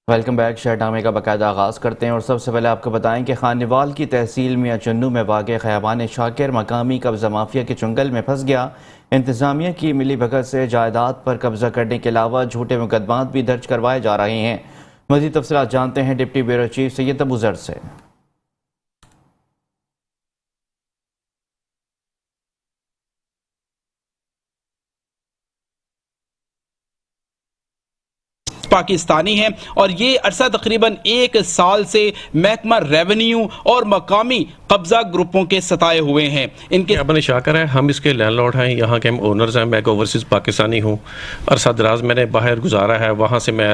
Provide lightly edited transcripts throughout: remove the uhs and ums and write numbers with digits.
Welcome back. شہر ڈرامے کا باقاعدہ آغاز کرتے ہیں اور سب سے پہلے آپ کو بتائیں کہ خانیوال کی تحصیل میاں چنو میں واقع خیابان شاکر مقامی قبضہ مافیا کے چنگل میں پھنس گیا۔ انتظامیہ کی ملی بھگت سے جائیداد پر قبضہ کرنے کے علاوہ جھوٹے مقدمات بھی درج کروائے جا رہے ہیں۔ مزید تفصیلات جانتے ہیں ڈپٹی بیورو چیف سید ابو ذر سے۔ پاکستانی ہیں اور یہ عرصہ تقریباً 1 سال سے محکمہ ریونیو اور مقامی قبضہ گروپوں کے ستائے ہوئے ہیں۔ ان کے ابن شاکر ہے، ہم اس کے لینڈ لارڈ ہیں، یہاں کے ہم اونرز ہیں۔ میں ایک اوورسیز پاکستانی ہوں، عرصہ دراز میں نے باہر گزارا ہے، وہاں سے میں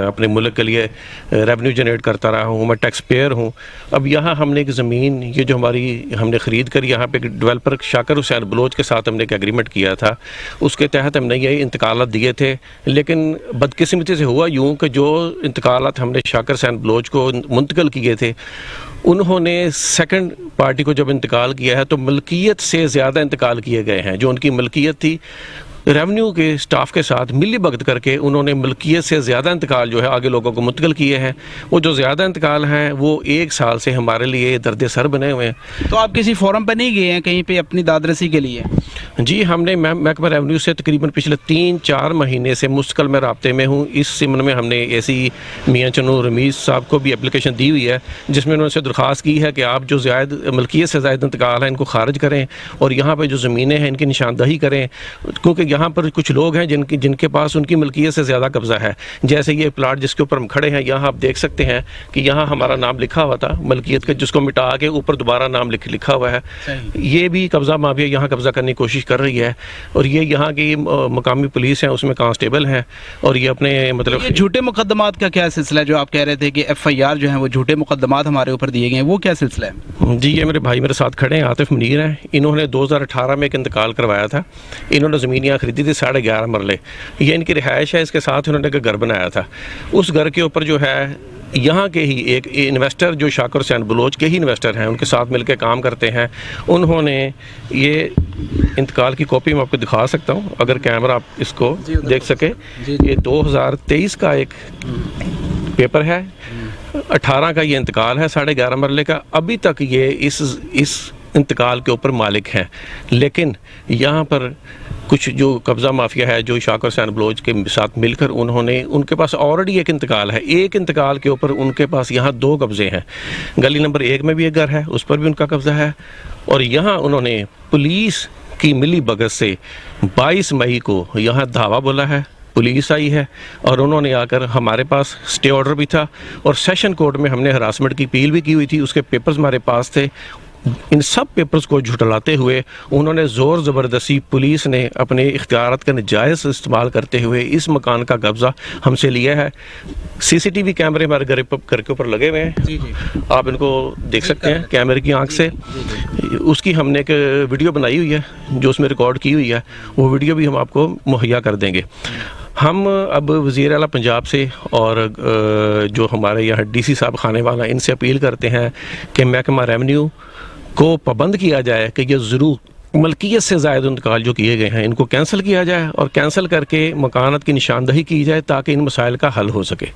اپنے ملک کے لیے ریونیو جنریٹ کرتا رہا ہوں، میں ٹیکس پیئر ہوں۔ اب یہاں ہم نے ایک زمین یہ جو ہم نے خرید کر یہاں پہ ڈیولپر شاکر حسین بلوچ کے ساتھ ہم نے ایک ایگریمنٹ کیا تھا، اس کے تحت ہم نے یہ انتقالات دیے تھے، لیکن بدقسمتی سے ہوا یوں کہ جو انتقالات ہم نے شاکر حسین بلوچ کو منتقل کیے تھے، انہوں نے سیکنڈ پارٹی کو جب انتقال کیا ہے تو ملکیت سے زیادہ انتقال کیے گئے ہیں۔ جو ان کی ملکیت تھی ریونیو کے سٹاف کے ساتھ ملی بھگت کر کے انہوں نے ملکیت سے زیادہ انتقال جو ہے آگے لوگوں کو منتقل کیے ہیں۔ وہ جو زیادہ انتقال ہیں وہ 1 سال سے ہمارے لیے درد سر بنے ہوئے ہیں۔ تو آپ کسی فورم پہ نہیں گئے ہیں کہیں پہ اپنی دادرسی کے لیے؟ جی، ہم نے محکمہ ریونیو سے تقریباً پچھلے 3-4 مہینے سے مستقل میں رابطے میں ہوں۔ اس سمن میں ہم نے ایسی میاں چنو رمیز صاحب کو بھی اپلیکیشن دی ہوئی ہے، جس میں انہوں نے سے درخواست کی ہے کہ آپ جو زائد ملکیت سے زائد انتقال ہیں ان کو خارج کریں اور یہاں پہ جو زمینیں ہیں ان کی نشاندہی کریں، کیونکہ یہاں پر کچھ لوگ ہیں جن کے پاس ان کی ملکیت سے زیادہ قبضہ ہے۔ جیسے یہ پلاٹ جس کے اوپر ہم کھڑے ہیں، یہاں آپ دیکھ سکتے ہیں کہ یہاں ہمارا نام لکھا ہوا تھا ملکیت کا، جس کو مٹا کے اوپر دوبارہ نام لکھا ہوا ہے۔ یہ بھی قبضہ مافیا یہاں قبضہ کرنے کی کوشش کر رہی ہے، اور یہ یہاں کی مقامی پولیس ہیں، اس میں کانسٹیبل ہیں، اور یہ اپنے مطلب یہ جھوٹے مقدمات کا کیا سلسلہ ہے؟ جو آپ کہہ رہے تھے کہ FIR جو ہیں وہ جھوٹے مقدمات ہمارے اوپر دیے گئے ہیں، وہ کیا سلسلہ ہے؟ جی، یہ میرے بھائی میرے ساتھ کھڑے ہیں، عاطف منیر ہیں۔ انہوں نے 2018 میں ایک انتقال کروایا تھا۔ انہوں نے زمین یہاں خریدی تھی 11.5 مرلے، یہ ان کی رہائش ہے۔ اس کے ساتھ انہوں نے ایک گھر بنایا تھا۔ اس گھر کے اوپر جو ہے یہاں کے ہی ایک انویسٹر جو شاکر حسین بلوچ کے ہی انویسٹر ہیں، ان کے ساتھ مل کے کام کرتے ہیں، انہوں نے یہ انتقال کی کاپی میں آپ کو دکھا سکتا ہوں اگر کیمرہ آپ اس کو دیکھ سکے۔ یہ 2023 کا ایک پیپر ہے، 18 کا یہ انتقال ہے 11.5 مرلے کا۔ ابھی تک یہ اس انتقال کے اوپر مالک ہیں، لیکن یہاں پر کچھ جو قبضہ مافیا ہے جو شاکر حسین بلوچ کے ساتھ مل کر ان کے پاس آلریڈی ایک انتقال ہے۔ ایک انتقال کے اوپر ان کے پاس یہاں 2 قبضے ہیں۔ گلی نمبر 1 میں بھی ایک گھر ہے، اس پر بھی ان کا قبضہ ہے، اور یہاں انہوں نے پولیس کی ملی بھگت سے 22 مئی کو یہاں دھاوا بولا ہے، پولیس آئی ہے، اور انہوں نے آ کر ہمارے پاس سٹے آرڈر بھی تھا، اور سیشن کورٹ میں ہم نے ہراسمنٹ کی اپیل بھی کی ہوئی تھی، اس کے پیپرز ہمارے پاس تھے۔ ان سب پیپرز کو جھٹلاتے ہوئے انہوں نے زور زبردستی پولیس نے اپنے اختیارات کا ناجائز استعمال کرتے ہوئے اس مکان کا قبضہ ہم سے لیا ہے۔ CCTV کیمرے ہمارے گھر کے اوپر لگے ہوئے ہیں، آپ ان کو دیکھ سکتے ہیں کیمرے کی آنکھ سے۔ اس کی ہم نے ایک ویڈیو بنائی ہوئی ہے جو اس میں ریکارڈ کی ہوئی ہے، وہ ویڈیو بھی ہم آپ کو مہیا کر دیں گے۔ ہم اب وزیر اعلیٰ پنجاب سے اور جو ہمارے یہاں DC صاحب خانیوال ہیں، ان سے اپیل کرتے ہیں کہ محکمہ ریونیو کو پابند کیا جائے کہ یہ ضرور ملکیت سے زائد انتقال جو کیے گئے ہیں ان کو کینسل کیا جائے، اور کینسل کر کے مکانات کی نشاندہی کی جائے تاکہ ان مسائل کا حل ہو سکے۔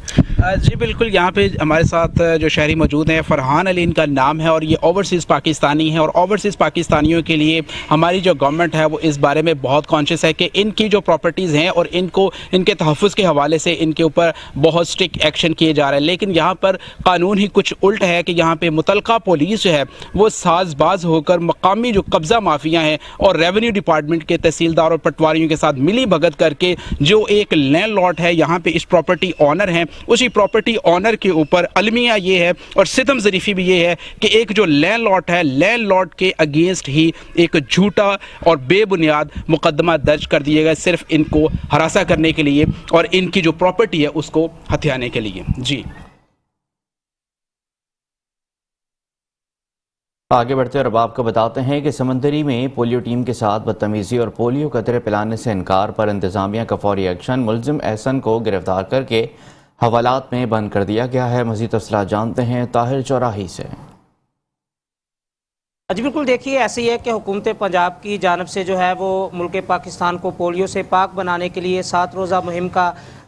جی بالکل، یہاں پہ ہمارے ساتھ جو شہری موجود ہیں، فرحان علی ان کا نام ہے، اور یہ اوورسیز پاکستانی ہیں، اور اوورسیز پاکستانیوں کے لیے ہماری جو گورنمنٹ ہے وہ اس بارے میں بہت کانشیس ہے کہ ان کی جو پراپرٹیز ہیں اور ان کے تحفظ کے حوالے سے ان کے اوپر بہت اسٹرکٹ ایکشن کیے جا رہے ہیں، لیکن یہاں پر قانون ہی کچھ الٹ ہے کہ یہاں پہ متعلقہ پولیس جو ہے وہ ساز باز ہو کر مقامی جو قبضہ مافیا ہیں اور ریونیو ڈپارٹمنٹ کے تحصیلدار اور پٹواریوں کے ساتھ ملی بھگت کر کے جو ایک لینڈ لاٹ ہے یہاں پہ اس پراپرٹی آنر ہیں، اسی پراپرٹی آنر کے اوپر المیہ یہ ہے اور ستم ظریفی بھی یہ ہے کہ ایک جو لینڈ لاٹ ہے، لینڈ لاٹ کے اگینسٹ ہی ایک جھوٹا اور بے بنیاد مقدمہ درج کر دیے گئے، صرف ان کو ہراساں کرنے کے لیے اور ان کی جو پراپرٹی ہے اس کو ہتھیانے کے لیے۔ جی آگے بڑھتے اور اب آپ کو بتاتے ہیں کہ سمندری میں پولیو ٹیم کے ساتھ بدتمیزی اور پولیو قطرے پلانے سے انکار پر انتظامیہ کا فوری ایکشن، ملزم احسن کو گرفتار کر کے حوالات میں بند کر دیا گیا ہے۔ مزید تفصیلات جانتے ہیں طاہر چوراہی سے۔ جی بالکل، دیکھیے ایسے ہی ہے کہ حکومت پنجاب کی جانب سے جو ہے وہ ملک پاکستان کو پولیو سے پاک بنانے کے لیے 7 روزہ مہم کا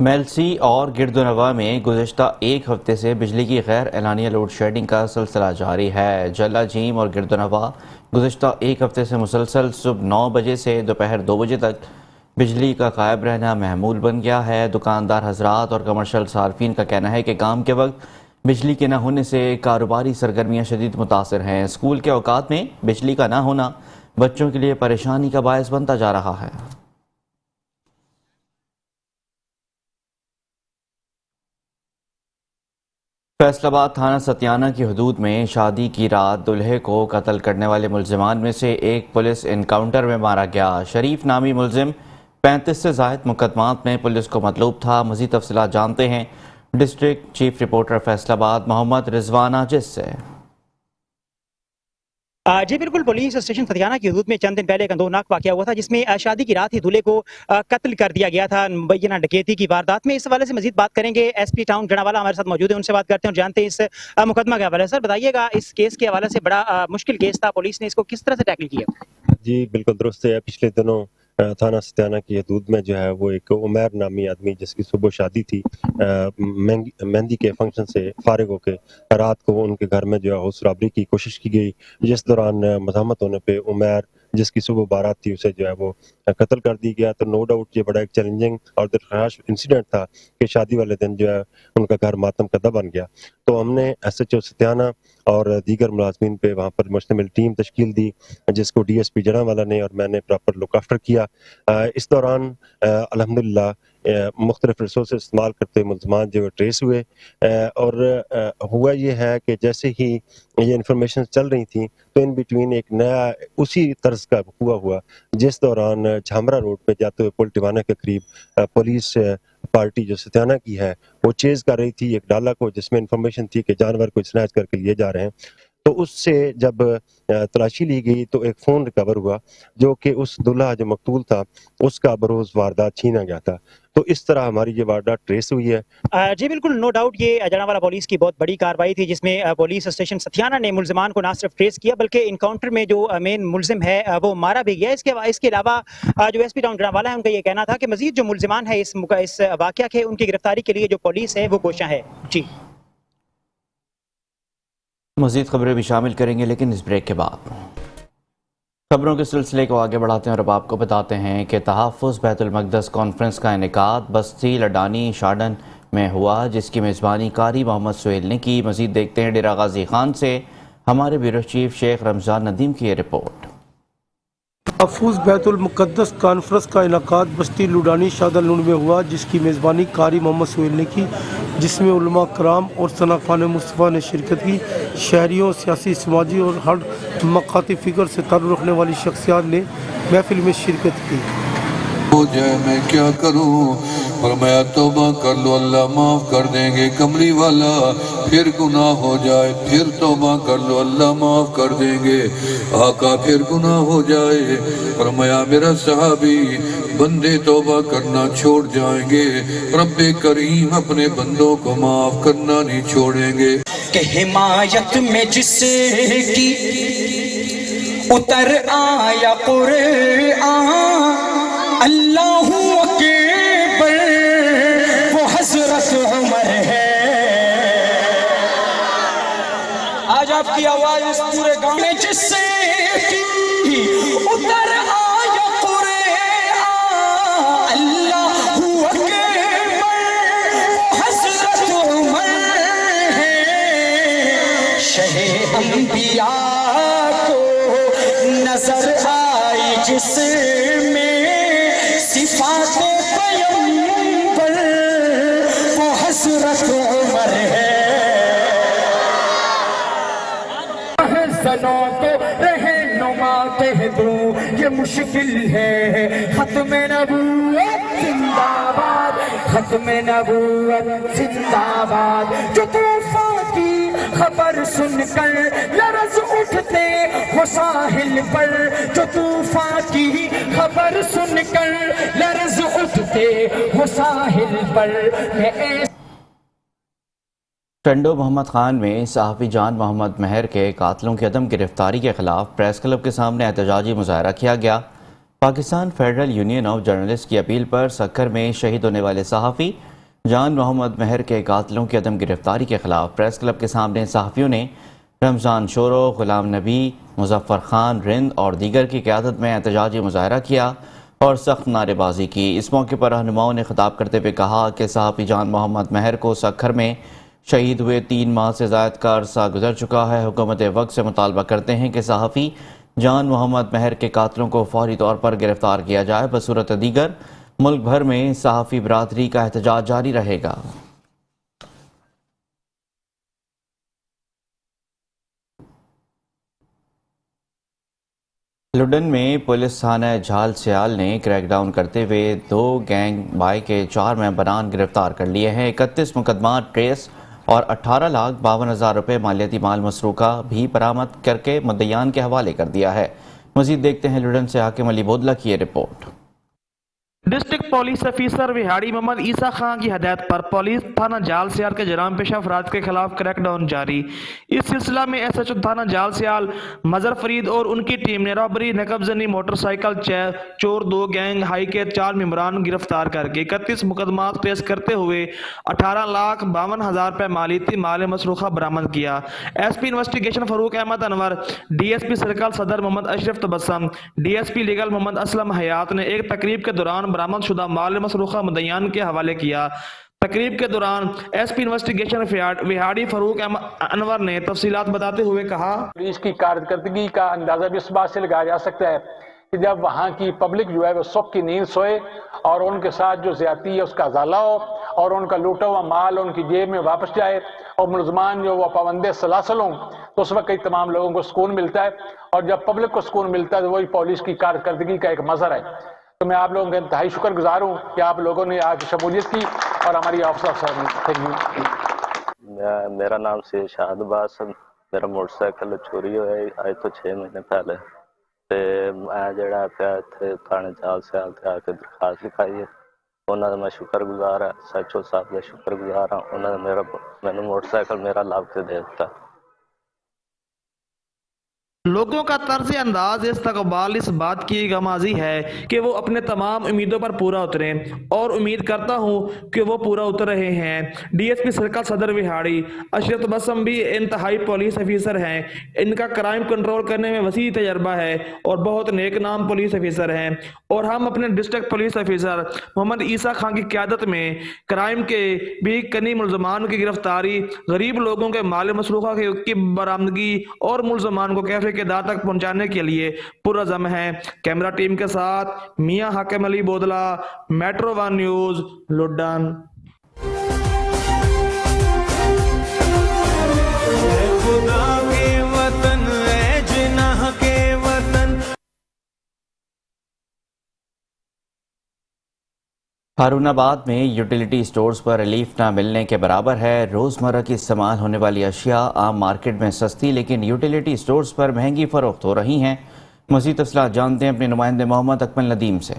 میلسی اور گردونوا میں گزشتہ ایک ہفتے سے بجلی کی غیر اعلانیہ لوڈ شیڈنگ کا سلسلہ جاری ہے۔ جلا جیم اور گردونوا گزشتہ ایک ہفتے سے مسلسل صبح 9 بجے سے دوپہر 2 بجے تک بجلی کا غائب رہنا معمول بن گیا ہے۔ دکاندار حضرات اور کمرشل صارفین کا کہنا ہے کہ کام کے وقت بجلی کے نہ ہونے سے کاروباری سرگرمیاں شدید متاثر ہیں۔ اسکول کے اوقات میں بجلی کا نہ ہونا بچوں کے لیے پریشانی کا باعث بنتا جا رہا ہے۔ فیصل آباد تھانہ ستیانہ کی حدود میں شادی کی رات دلہے کو قتل کرنے والے ملزمان میں سے ایک پولیس انکاؤنٹر میں مارا گیا۔ شریف نامی ملزم 35 سے زائد مقدمات میں پولیس کو مطلوب تھا۔ مزید تفصیلات جانتے ہیں ڈسٹرکٹ چیف رپورٹر فیصل آباد محمد رضوان عاجز سے۔ جی بالکل، پولیس اسٹیشن ستیانہ کی حدود میں چند دن پہلے ایک اندوناک واقعہ ہوا تھا جس میں شادی کی رات ہی دولہے کو قتل کر دیا گیا تھا مبینہ ڈکیتی کی واردات میں۔ اس حوالے سے مزید بات کریں گے، ایس پی ٹاؤن جڑاوالا ہمارے ساتھ موجود ہیں، ان سے بات کرتے ہیں اور جانتے ہیں اس مقدمہ کے حوالے سے۔ سر بتائیے گا، اس کیس کے حوالے سے بڑا مشکل کیس تھا، پولیس نے اس کو کس طرح سے ٹیکل کیا؟ جی بالکل درست ہے۔ پچھلے دنوں تھانہ ستیانہ کی حدود میں جو ہے وہ ایک عمیر نامی آدمی جس کی صبح شادی تھی، مہندی کے فنکشن سے فارغ ہو کے رات کو ان کے گھر میں جو ہے ہاؤس رابری کی کوشش کی گئی، جس دوران مزاحمت ہونے پہ عمیر جس کی صبح بارات تھی اسے جو ہے وہ قتل کر دی گیا۔ تو نو ڈاؤٹ یہ بڑا ایک چیلنجنگ اور درخواش انسیڈنٹ تھا کہ شادی والے دن جو ہے ان کا گھر ماتم کدہ بن گیا۔ تو ہم نے ایس ایچ او ستیانہ اور دیگر ملازمین پہ وہاں پر مشتمل ٹیم تشکیل دی جس کو ڈی ایس پی جڑاوالا نے اور میں نے پراپر لک آفٹر کیا۔ اس دوران الحمدللہ مختلف ریسورسز استعمال کرتے ملزمان جو ٹریس ہوئے، اور ہوا یہ ہے کہ جیسے ہی یہ انفارمیشن چل رہی تھیں تو ان بٹوین ایک نیا اسی طرز کا ہوا جس دوران جھامرا روڈ پہ جاتے ہوئے پل ٹیوانہ کے قریب پولیس پارٹی جو ستیانہ کی ہے وہ چیز کر رہی تھی ایک ڈالا کو، جس میں انفارمیشن تھی کہ جانور کو اسنیچ کر کے لیے جا رہے ہیں۔ تو اس سے جب تلاشی لی گئی تو ایک فون ریکور ہوا جو کہ اس دلہا جو مقتول تھا اس کا بروز واردات چھینا گیا تھا۔ تو اس طرح ہماری یہ واردات ٹریس ہوئی ہے۔ جی بالکل، نو ڈاؤٹ یہ جڑاوالا پولیس کی بہت بڑی کارروائی تھی جس میں پولیس اسٹیشن ستیانہ نے ملزمان کو نہ صرف ٹریس کیا بلکہ انکاؤنٹر میں جو مین ملزم ہے وہ مارا بھی گیا۔ اس کے علاوہ جو ایس پی ٹاؤن جڑاوالا ہے ان کا یہ کہنا تھا کہ مزید جو ملزمان ہے اس واقعہ کے ان کی گرفتاری کے لیے جو پولیس ہے وہ کوشاں ہے۔ جی مزید خبریں بھی شامل کریں گے لیکن اس بریک کے بعد خبروں کے سلسلے کو آگے بڑھاتے ہیں اور اب آپ کو بتاتے ہیں کہ تحفظ بیت المقدس کانفرنس کا انعقاد بستی لڈانی شاڈن میں ہوا جس کی میزبانی قاری محمد سہیل نے کی۔ مزید دیکھتے ہیں ڈیرہ غازی خان سے ہمارے بیورو چیف شیخ رمضان ندیم کی یہ رپورٹ۔ تحفظ بیت المقدس کانفرنس کا انعقاد بستی لڈانی شادن لنڈ میں ہوا جس کی میزبانی قاری محمد سہیل نے کی، جس میں علماء کرام اور ثناءخوان مصطفیٰ نے شرکت کی۔ شہریوں، سیاسی، سماجی اور ہر مقاتی فکر سے تعلق رکھنے والی شخصیات نے محفل میں شرکت کی۔ ہو جائے میں کیا کروں، فرمایا توبہ کر لو اللہ معاف کر دیں گے کملی والا، پھر گناہ ہو جائے پھر توبہ کر لو اللہ معاف کر دیں گے آقا، پھر گناہ ہو جائے فرمایا میرا صحابی بندے توبہ کرنا چھوڑ جائیں گے، رب کریم اپنے بندوں کو معاف کرنا نہیں چھوڑیں گے۔ کہ حمایت میں جس کی اتر آیا قرآن اللہ اکبر وہ حضرت عمر ہے۔ آج آپ کی آواز اس پورے گاؤں میں جس سے کی اتر آیا قرآن اللہ اکبر وہ حضرت عمر ہے۔ شہ انبیاء کو نظر آئی جس میں صفات پیغمبر وہ حضرت عمر ہے۔ زنوں کو رہنما کہہ دوں یہ مشکل ہے، ختم نبوت زندہ باد، ختم نبوت زندہ باد۔ جو طوفان کی خبر سن کر لرز اٹھتے ہو ساحل پر، جو طوفان کی خبر سن کر لرز اٹھتے ہو ساحل پر۔ ٹنڈو محمد خان میں صحافی جان محمد مہر کے قاتلوں کی عدم گرفتاری کے خلاف پریس کلب کے سامنے احتجاجی مظاہرہ کیا گیا۔ Pakistan federal union of journalist کی اپیل پر سکھر میں شہید ہونے والے صحافی جان محمد مہر کے قاتلوں کی عدم گرفتاری کے خلاف پریس کلب کے سامنے صحافیوں نے رمضان شورو، غلام نبی، مظفر خان رند اور دیگر کی قیادت میں احتجاجی مظاہرہ کیا اور سخت نعرے بازی کی۔ اس موقع پر رہنماؤں نے خطاب کرتے ہوئے کہا کہ صحافی جان محمد مہر کو سکھر میں شہید ہوئے 3 ماہ سے زائد کا عرصہ گزر چکا ہے۔ حکومت وقت سے مطالبہ کرتے ہیں کہ صحافی جان محمد مہر کے قاتلوں کو فوری طور پر گرفتار کیا جائے، بصورت دیگر ملک بھر میں صحافی برادری کا احتجاج جاری رہے گا۔ لڈن میں پولیس تھانہ جھال سیال نے کریک ڈاؤن کرتے ہوئے 2 گینگ بائی کے 4 ممبران گرفتار کر لیے ہیں۔ 31 مقدمات ٹریس اور 18,52,000 روپے مالیاتی مال مسروقہ بھی برآمد کر کے مدعیان کے حوالے کر دیا ہے۔ مزید دیکھتے ہیں لڈن سے حاکم علی بودلہ کی یہ report. District police officer Vehari Muhammad Isa Khan کی ہدایت پر پولیس تھانہ جال سیال کے جرائم پیشہ افراد کے خلاف کریک ڈاؤن جاری۔ اس سلسلہ میں ایس ایچ او تھانہ جال سیال مظہر فرید اور ان کی ٹیم نے رابری، نقب زنی، موٹر سائیکل چور 2 گینگ ہائی کے 4 ممبران گرفتار کر کے 31 مقدمات پیش کرتے ہوئے 18,52,000 روپے مالیاتی مال مسروقہ برآمد کیا۔ ایس پی انویسٹیگیشن فاروق احمد انور، ڈی ایس پی سرکل صدر محمد اشرف تبسم، ڈی ایس پی لیگل محمد اسلم حیات نے ایک تقریب کے دوران برآمد شدہ مال مسروقہ مدعیان کے حوالے کیا۔ تقریب کے دوران ایس پی انویسٹیگیشن وہاڑی فاروق انور نے تفصیلات بتاتے ہوئے کہا، پولیس کی کارکردگی کا اندازہ بھی اس بات سے لگایا جا سکتا ہے کہ جب وہاں کی پبلک جو ہے وہ صبح کی نیند سوئے اور ان کے ساتھ جو زیادتی ہے اس کا ازالہ ہو اور ان کا لوٹا ہوا مال ان کی جیب میں واپس جائے اور ملزمان جو وہ پابند سلاسل ہوں، تو اس وقت تمام لوگوں کو سکون ملتا ہے، اور جب پبلک کو سکون ملتا ہے تو وہی پولیس کی کارکردگی کا ایک مظہر ہے۔ تو میں آپ لوگوں کا انتہائی شکر گزار ہوں کہ آپ لوگوں نے آج شمولیت کی اور ہماری آفیسر صاحب نے۔ میرا نام سے شہاد باس، میرا موٹر سائیکل چوری ہویا آج تو 6 مہینے پہلے، تے میں جڑا پیا اتنے تھانے جال سیال تے آ کے درخواست لکھائی ہے۔ انہوں نے میں شکر گزار ہاں، SHO صاحب کا شکر گزار ہاں، انہوں نے مینوں موٹر سائیکل میرا لاب کے دے دیتا۔ لوگوں کا طرز انداز استقبال اس بات کی غمازی ہے کہ وہ اپنے تمام امیدوں پر پورا اتریں، اور امید کرتا ہوں کہ وہ پورا اتر رہے ہیں۔ ڈی ایس پی سرکل صدر وہاڑی اشرف تبسم بھی انتہائی پولیس افیسر ہیں۔ ان کا کرائم کنٹرول کرنے میں وسیع تجربہ ہے اور بہت نیک نام پولیس افیسر ہیں، اور ہم اپنے ڈسٹرکٹ پولیس افیسر محمد عیسیٰ خان کی قیادت میں کرائم کے بھی کنی ملزمان کی گرفتاری، غریب لوگوں کے مال مسروقہ کی برآمدگی اور ملزمان کو کیفے کے دار تک پہنچانے کے لیے پرعزم ہیں۔ کیمرہ ٹیم کے ساتھ میاں حاکم علی بودلہ، میٹرو 1 نیوز، لڈن۔ ہارون آباد میں یوٹیلیٹی سٹورز پر ریلیف نہ ملنے کے برابر ہے۔ روزمرہ کی استعمال ہونے والی اشیاء عام مارکیٹ میں سستی لیکن یوٹیلیٹی سٹورز پر مہنگی فروخت ہو رہی ہیں۔ مزید تفصیلات جانتے ہیں اپنے نمائندے محمد اکمل ندیم سے۔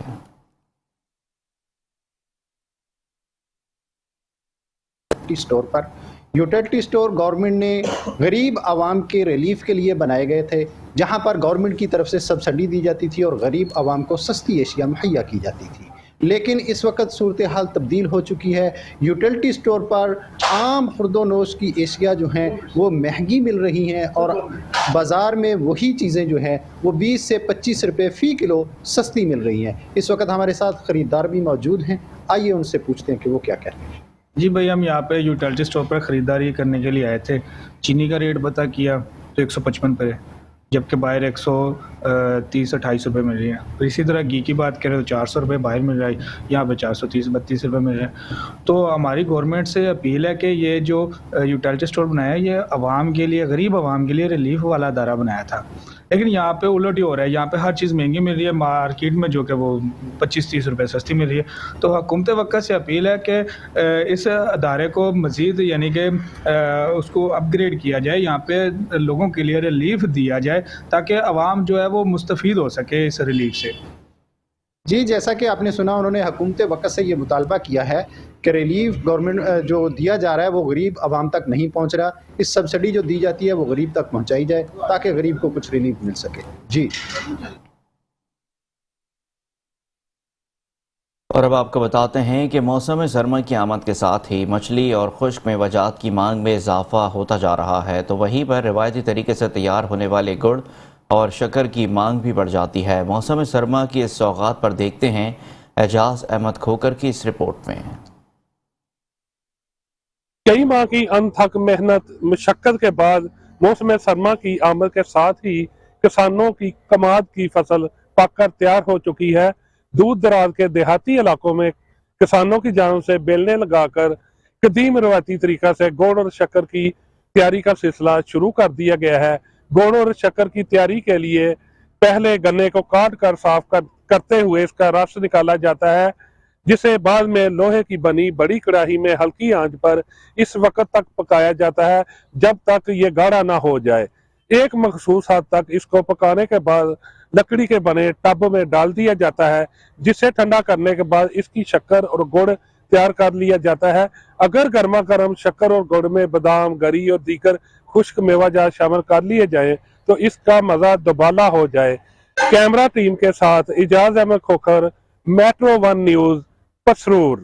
یوٹیلیٹی سٹور گورنمنٹ نے غریب عوام کے ریلیف کے لیے بنائے گئے تھے، جہاں پر گورنمنٹ کی طرف سے سبسڈی دی جاتی تھی اور غریب عوام کو سستی اشیاء مہیا کی جاتی تھی۔ لیکن اس وقت صورتحال تبدیل ہو چکی ہے۔ یوٹیلیٹی سٹور پر عام خرد و نوش کی اشیاء جو ہیں وہ مہنگی مل رہی ہیں، اور بازار میں وہی چیزیں جو ہیں وہ 20 سے 25 روپے فی کلو سستی مل رہی ہیں۔ اس وقت ہمارے ساتھ خریدار بھی موجود ہیں، آئیے ان سے پوچھتے ہیں کہ وہ کیا کہتے ہیں۔ جی بھائی، ہم یہاں پہ یوٹیلیٹی سٹور پر خریداری کرنے کے لیے آئے تھے۔ چینی کا ریٹ پتہ کیا تو 155 پہ ہے، جبکہ باہر 130-28 روپے مل رہی ہے۔ اور اسی طرح گھی کی بات کریں تو 400 روپے باہر مل رہا ہے، یہاں پہ 430-32 روپے مل رہے ہیں۔ تو ہماری گورنمنٹ سے اپیل ہے کہ یہ جو یوٹیلیٹی سٹور بنایا ہے یہ عوام کے لیے، غریب عوام کے لیے ریلیف والا ادارہ بنایا تھا، لیکن یہاں پہ الٹ ہی ہو رہا ہے۔ یہاں پہ ہر چیز مہنگی مل رہی ہے مارکیٹ میں، جو کہ وہ 25-30 روپے سستی مل رہی ہے۔ تو حکومت وقت سے اپیل ہے کہ اس ادارے کو مزید یعنی کہ اس کو اپ گریڈ کیا جائے، یہاں پہ لوگوں کے لیے ریلیف دیا جائے تاکہ عوام جو ہے وہ مستفید ہو سکے اس ریلیف سے۔ جی، جیسا کہ آپ نے سنا، انہوں نے حکومت وقت سے یہ مطالبہ کیا ہے کہ ریلیف گورنمنٹ جو دیا جا رہا ہے وہ غریب عوام تک نہیں پہنچ رہا، اس سبسڈی جو دی جاتی ہے وہ غریب تک پہنچائی جائے تاکہ غریب کو کچھ ریلیف مل سکے۔ جی اور اب آپ کو بتاتے ہیں کہ موسم سرما کی آمد کے ساتھ ہی مچھلی اور خشک میوجات کی مانگ میں اضافہ ہوتا جا رہا ہے، تو وہیں پر روایتی طریقے سے تیار ہونے والے گڑ اور شکر کی مانگ بھی بڑھ جاتی ہے۔ موسم سرما کی اس سوغات پر دیکھتے ہیں اعجاز احمد کھوکر کی اس رپورٹ میں۔ کئی ماہ کی انتھک محنت مشقت کے بعد موسم سرما کی آمد کے ساتھ ہی کسانوں کی کماد کی فصل پک کر تیار ہو چکی ہے۔ دور دراز کے دیہاتی علاقوں میں کسانوں کی جانب سے بیلنے لگا کر قدیم روایتی طریقہ سے گوڑ اور شکر کی تیاری کا سلسلہ شروع کر دیا گیا ہے۔ گوڑ اور شکر کی تیاری کے لیے پہلے گنے کو کاٹ کر صاف کرتے ہوئے اس کا رس نکالا جاتا ہے، جسے بعد میں لوہے کی بنی بڑی کڑاہی میں ہلکی آنچ پر اس وقت تک پکایا جاتا ہے جب تک یہ گاڑھا نہ ہو جائے۔ ایک مخصوص حد تک اس کو پکانے کے بعد لکڑی کے بنے ٹب میں ڈال دیا جاتا ہے، جسے ٹھنڈا کرنے کے بعد اس کی شکر اور گڑ تیار کر لیا جاتا ہے۔ اگر گرما گرم شکر اور گڑ میں بادام، گری اور دیگر خشک میوہ جات شامل کر لیے جائیں تو اس کا مزہ دوبالا ہو جائے۔ کیمرہ ٹیم کے ساتھ Ejaz Ahmed Khokhar, Metro One News, Pasrur.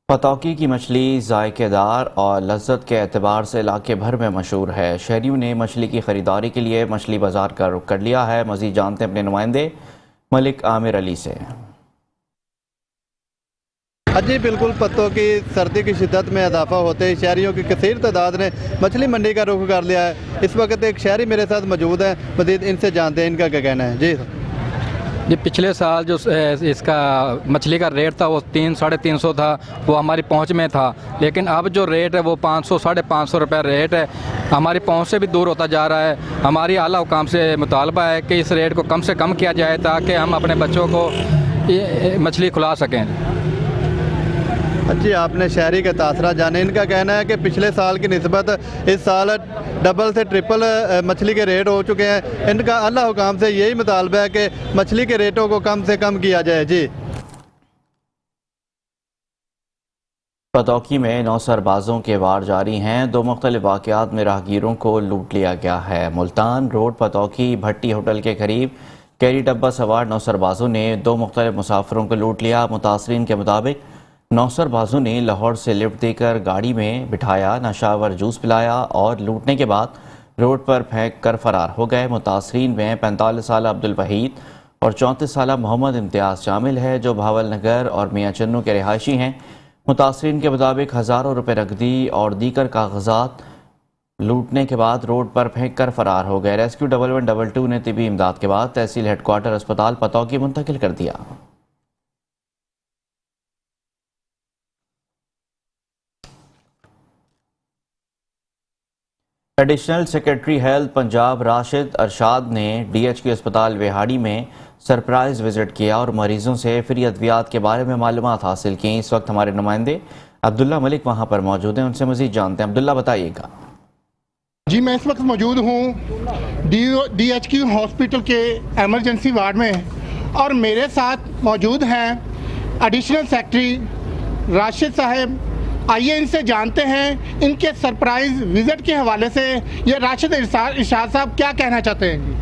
Pattoki کی مچھلی ذائقہ دار اور لذت کے اعتبار سے علاقے بھر میں مشہور ہے۔ شہریوں نے مچھلی کی خریداری کے لیے مچھلی بازار کا رخ کر لیا ہے۔ مزید جانتے ہیں اپنے نمائندے ملک عامر علی سے۔ جی بالکل، پتوں کی سردی کی شدت میں اضافہ ہوتے ہی شہریوں کی کثیر تعداد نے مچھلی منڈی کا رخ کر لیا ہے۔ اس وقت ایک شہری میرے ساتھ موجود ہیں، مزید ان سے جانتے ہیں ان کا کیا کہنا ہے۔ جی پچھلے سال جو اس کا مچھلی کا ریٹ تھا وہ 300-350 تھا، وہ ہماری پہنچ میں تھا، لیکن اب جو ریٹ ہے وہ 500-550 روپے ریٹ ہے، ہماری پہنچ سے بھی دور ہوتا جا رہا ہے۔ ہماری اعلیٰ حکام سے مطالبہ ہے کہ اس ریٹ کو کم سے کم کیا جائے تاکہ ہم اپنے بچوں کو مچھلی کھلا سکیں۔ جی آپ نے شہری کے تاثرات جانے، ان کا کہنا ہے کہ پچھلے سال کی نسبت اس سال ڈبل سے ٹرپل مچھلی کے ریٹ ہو چکے ہیں۔ ان کا اعلیٰ حکام سے یہی مطالبہ ہے کہ مچھلی کے ریٹوں کو کم سے کم کیا جائے۔ جی پتوکی میں 9 سربازوں کے وار جاری ہیں۔ 2 مختلف واقعات میں راہگیروں کو لوٹ لیا گیا ہے۔ ملتان روڈ پتوکی بھٹی ہوٹل کے قریب کیری ڈبہ سوار 9 سربازوں نے 2 مختلف مسافروں کو لوٹ لیا۔ متاثرین کے مطابق 9 سربازوں نے لاہور سے لفٹ دے کر گاڑی میں بٹھایا، نشاور جوس پلایا اور لوٹنے کے بعد روڈ پر پھینک کر فرار ہو گئے۔ متاثرین میں 45 سالہ عبد الوحید اور 34 سالہ محمد امتیاز شامل ہے، جو بھاول نگر اور میاں چنو کے رہائشی ہیں۔ متاثرین کے مطابق ہزاروں روپے نقدی اور دیگر کاغذات لوٹنے کے بعد روڈ پر پھینک کر فرار ہو گئے۔ ریسکیو 1122 نے طبی امداد کے بعد تحصیل ہیڈ کوارٹر اسپتال پتوکی منتقل کر دیا۔ Additional secretary health Punjab Rashid Irshad نے ڈی ایچ کیو اسپتال وہاڑی میں سرپرائز وزٹ کیا اور مریضوں سے فری ادویات کے بارے میں معلومات حاصل کی۔ اس وقت ہمارے نمائندے عبداللہ ملک وہاں پر موجود ہیں، ان سے مزید جانتے ہیں۔ عبداللہ بتائیے گا۔ جی میں اس وقت موجود ہوں ڈی ایچ کیو ہاسپٹل کے ایمرجنسی وارڈ میں، اور میرے ساتھ موجود ہیں ایڈیشنل سیکرٹری راشد صاحب۔ آئیے ان سے جانتے ہیں ان کے سرپرائز وزٹ کے حوالے سے یہ راشد ارشاد صاحب کیا کہنا چاہتے ہیں۔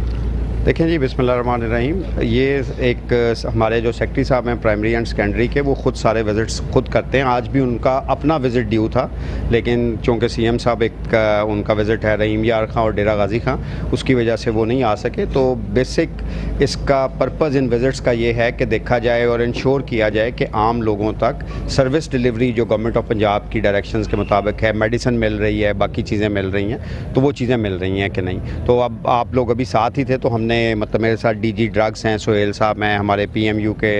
دیکھیں جی، بسم اللہ الرحمن الرحیم، یہ ایک ہمارے جو سیکرٹری صاحب ہیں پرائمری اینڈ سیکنڈری کے، وہ خود سارے وزٹس خود کرتے ہیں۔ آج بھی ان کا اپنا وزٹ ڈیو تھا، لیکن چونکہ سی ایم صاحب ان کا وزٹ ہے رحیم یار خان اور ڈیرہ غازی خان، اس کی وجہ سے وہ نہیں آ سکے۔ تو بیسک اس کا پرپز ان وزٹس کا یہ ہے کہ دیکھا جائے اور انشور کیا جائے کہ عام لوگوں تک سروس ڈیلیوری جو گورنمنٹ آف پنجاب کی ڈائریکشنز کے مطابق ہے، میڈیسن مل رہی ہے، باقی چیزیں مل رہی ہیں، تو وہ چیزیں مل رہی ہیں کہ نہیں۔ تو اب آپ لوگ ابھی ساتھ ہی تھے، تو ہم نے مطلب میرے ساتھ ڈی جی ڈرگس ہیں سہیل صاحب ہیں، ہمارے پی ایم یو کے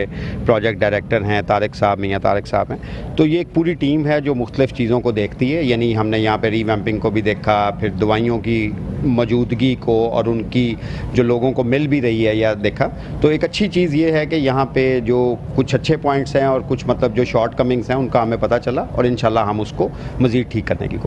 پروجیکٹ ڈائریکٹر ہیں طارق صاحب، میاں طارق صاحب ہیں۔ تو یہ ایک پوری ٹیم ہے جو مختلف چیزوں کو دیکھتی ہے، یعنی ہم نے یہاں پہ ری ویمپنگ کو بھی دیکھا، پھر دوائیوں کی موجودگی کو اور ان کی جو لوگوں کو مل بھی رہی ہے یا دیکھا۔ تو ایک اچھی چیز یہ ہے کہ یہاں پہ جو کچھ اچھے پوائنٹس ہیں اور کچھ مطلب جو شارٹ کمنگس ہیں ان کا ہمیں پتہ چلا، اور انشاءاللہ ہم اس کو مزید ٹھیک کرنے کی کوشش